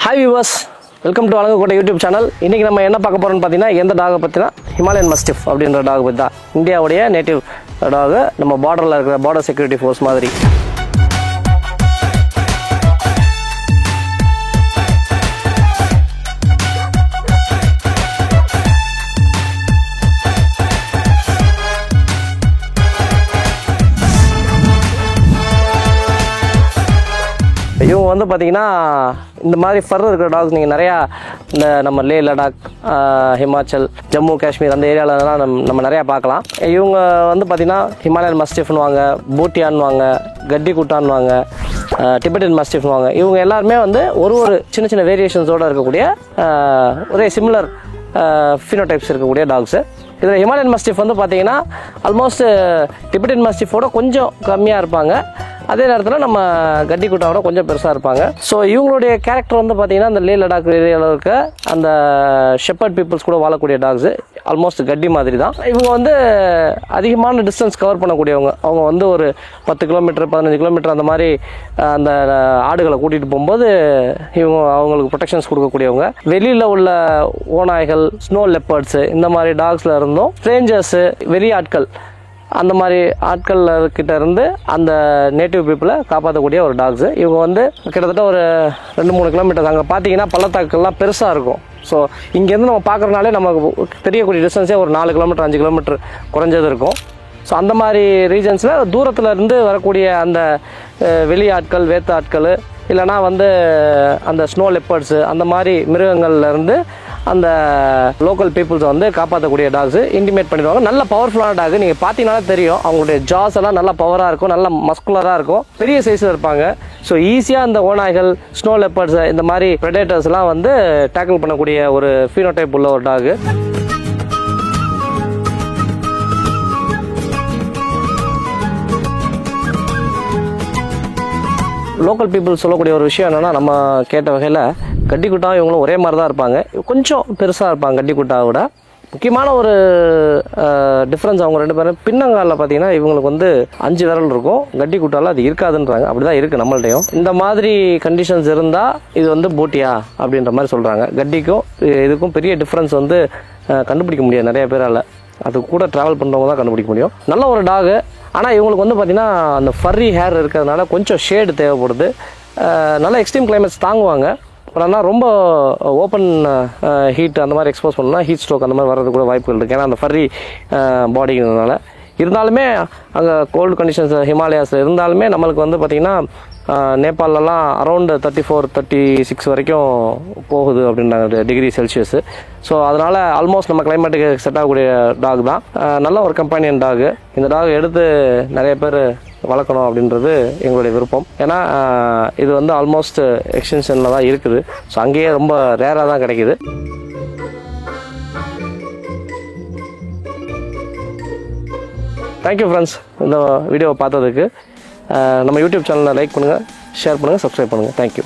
Hi viewers, welcome to Alangakotai YouTube channel. இன்னைக்கு நம்ம என்ன பார்க்க போறோம்னு பாத்தீங்கன்னா எந்த டாக் பத்தினா ஹிமாலயன் மஸ்டிஃப் அப்படிங்கற டாக் பத்தி தான். இந்தியாவுடைய நேட்டிவ் டாக், நம்ம பார்டர்ல இருக்கிற பார்டர் செக்யூரிட்டி ஃபோர்ஸ் மாதிரி. இவங்க வந்து பார்த்தீங்கன்னா இந்த மாதிரி ஃபர் இருக்கிற டாக்ஸ் நீங்கள் நிறையா இந்த நம்ம லே லடாக், ஹிமாச்சல், ஜம்மு காஷ்மீர் அந்த ஏரியாவிலலாம் நம்ம நிறையா பார்க்கலாம். இவங்க வந்து பார்த்திங்கன்னா ஹிமாலயன் மஸ்டிஃப்னுவாங்க, பூட்டியான்னுவாங்க, கட்டி குட்டான்னுவாங்க, டிபெட்டன் மஸ்டிஃப்னுவாங்க. இவங்க எல்லாருமே வந்து ஒரு சின்ன சின்ன வேரியேஷன்ஸோடு இருக்கக்கூடிய ஒரே சிமிலர் ஃபினோடைப்ஸ் இருக்கக்கூடிய டாக்ஸு. இதில் ஹிமாலயன் மஸ்டிஃப் வந்து பார்த்தீங்கன்னா ஆல்மோஸ்ட் டிபெட்டன் மஸ்டிஃபோட கொஞ்சம் கம்மியாக இருப்பாங்க. அதே நேரத்தில் நம்ம கட்டி குட்டாவோட கொஞ்சம் பெருசாக இருப்பாங்க. ஸோ இவங்களுடைய கேரக்டர் வந்து பார்த்தீங்கன்னா அந்த லே லடாக் ஏரியாவில் இருக்க அந்த ஷெப்பர்ட் பீப்புள்ஸ் கூட வாழக்கூடிய டாக்ஸு ஆல்மோஸ்ட் கட்டி மாதிரி தான். இவங்க வந்து அதிகமான டிஸ்டன்ஸ் கவர் பண்ணக்கூடியவங்க. அவங்க வந்து ஒரு 10 கிலோமீட்டர் 15 கிலோமீட்டர் அந்த மாதிரி அந்த ஆடுகளை கூட்டிகிட்டு போகும்போது இவங்க அவங்களுக்கு ப்ரொடெக்ஷன்ஸ் கொடுக்கக்கூடியவங்க. வெளியில் உள்ள ஓநாய்கள், ஸ்னோ லெப்பர்ட்ஸு இந்த மாதிரி டாக்ஸில் இருந்தும் ஸ்ட்ரேஞ்சர்ஸு, வெளி ஆட்கள், அந்த மாதிரி ஆட்கள் கிட்ட இருந்து அந்த நேட்டிவ் பீப்புளை காப்பாற்றக்கூடிய ஒரு டாக்ஸு. இவங்க வந்து கிட்டத்தட்ட ஒரு 2-3 கிலோமீட்டர் அங்கே பார்த்தீங்கன்னா பள்ளத்தாக்கெல்லாம் பெருசாக இருக்கும். ஸோ இங்கேருந்து நம்ம பார்க்குறனாலே நமக்கு தெரியக்கூடிய டிஸ்டன்ஸே ஒரு 4 கிலோமீட்டர் 5 கிலோமீட்டர் குறைஞ்சது இருக்கும். ஸோ அந்த மாதிரி ரீஜன்ஸில் தூரத்தில் இருந்து வரக்கூடிய அந்த வெளி ஆட்கள், வேத்த ஆட்கள், இல்லைனா வந்து அந்த ஸ்னோ லெப்பர்ட்ஸு அந்த மாதிரி மிருகங்கள்லேருந்து அந்த லோக்கல் பீப்புள்ஸை வந்து காப்பாற்றக்கூடிய டாக்ஸு இன்டிமேட் பண்ணிடுவாங்க. நல்ல பவர்ஃபுல்லான டாக். நீங்கள் பார்த்தீங்கன்னாலே தெரியும் அவங்களுடைய ஜாஸ் எல்லாம் நல்லா பவராக இருக்கும், நல்ல மஸ்குலராக இருக்கும், பெரிய சைஸில் இருப்பாங்க. ஸோ ஈஸியாக இந்த ஓநாய்கள், ஸ்னோ லெப்பர்ட்ஸ் இந்த மாதிரி ப்ரெடேட்டர்ஸ்லாம் வந்து டேக்கிள் பண்ணக்கூடிய ஒரு ஃபீனோடைப் உள்ள ஒரு டாக். லோக்கல் பீப்புள் சொல்லக்கூடிய ஒரு விஷயம் என்னென்னா, நம்ம கேட்ட வகையில் கட்டி குட்டாவும் இவங்களும் ஒரே மாதிரி தான் இருப்பாங்க. கொஞ்சம் பெருசாக இருப்பாங்க கட்டி குட்டாவை விட. முக்கியமான ஒரு டிஃப்ரென்ஸ் அவங்க ரெண்டு பேரும் பின்னங்காலில் பார்த்தீங்கன்னா இவங்களுக்கு வந்து 5 விரல் இருக்கும், கட்டி குட்டாவில் அது இருக்காதுன்றாங்க. அப்படி தான் இருக்குது நம்மள்டையும். இந்த மாதிரி கண்டிஷன்ஸ் இருந்தால் இது வந்து பூட்டியா அப்படின்ற மாதிரி சொல்கிறாங்க. கட்டிக்கும் இதுக்கும் பெரிய டிஃப்ரென்ஸ் வந்து கண்டுபிடிக்க முடியாது நிறைய பேரால். அது கூட ட்ராவல் பண்ணுறவங்க தான் கண்டுபிடிக்க முடியும். நல்ல ஒரு டாகு. ஆனால் இவங்களுக்கு வந்து பார்த்திங்கன்னா அந்த ஃபர்ரி ஹேர் இருக்கிறதுனால கொஞ்சம் ஷேடு தேவைப்படுது. நல்ல எக்ஸ்ட்ரீம் கிளைமேட்ஸ் தாங்குவாங்க. ஆனால் ரொம்ப ஓப்பன் ஹீட் அந்த மாதிரி எக்ஸ்போஸ் பண்ணலாம், ஹீட் ஸ்ட்ரோக் அந்த மாதிரி வர்றது கூட வாய்ப்புகள் இருக்குது. ஏன்னா அந்த ஃபர்ரி பாடிங்கிறதுனால. இருந்தாலுமே அங்கே கோல்டு கண்டிஷன்ஸ் ஹிமாலயாஸில் இருந்தாலுமே நம்மளுக்கு வந்து பார்த்திங்கன்னா நேபாளெலாம் அரௌண்ட் 34-36 வரைக்கும் போகுது அப்படின்றாங்க டிகிரி செல்சியஸு. ஸோ அதனால் ஆல்மோஸ்ட் நம்ம கிளைமேட்டுக்கு செட் ஆகக்கூடிய டாக் தான். நல்ல ஒரு கம்பேனியன் டாகு. இந்த டாக் எடுத்து நிறைய பேர் வளர்க்கணும் அப்படின்றது எங்களுடைய விருப்பம். ஏன்னா இது வந்து ஆல்மோஸ்ட் எக்ஸ்டென்ஷனில் தான் இருக்குது. ஸோ அங்கேயே ரொம்ப ரேராக தான் கிடைக்கிது. தேங்க்யூ ஃப்ரெண்ட்ஸ், இந்த வீடியோவை பார்த்ததுக்கு. நம்ம யூடியூப் சேனலை லைக் பண்ணுங்கள், ஷேர் பண்ணுங்கள், சப்ஸ்கிரைப் பண்ணுங்கள். தேங்க்யூ.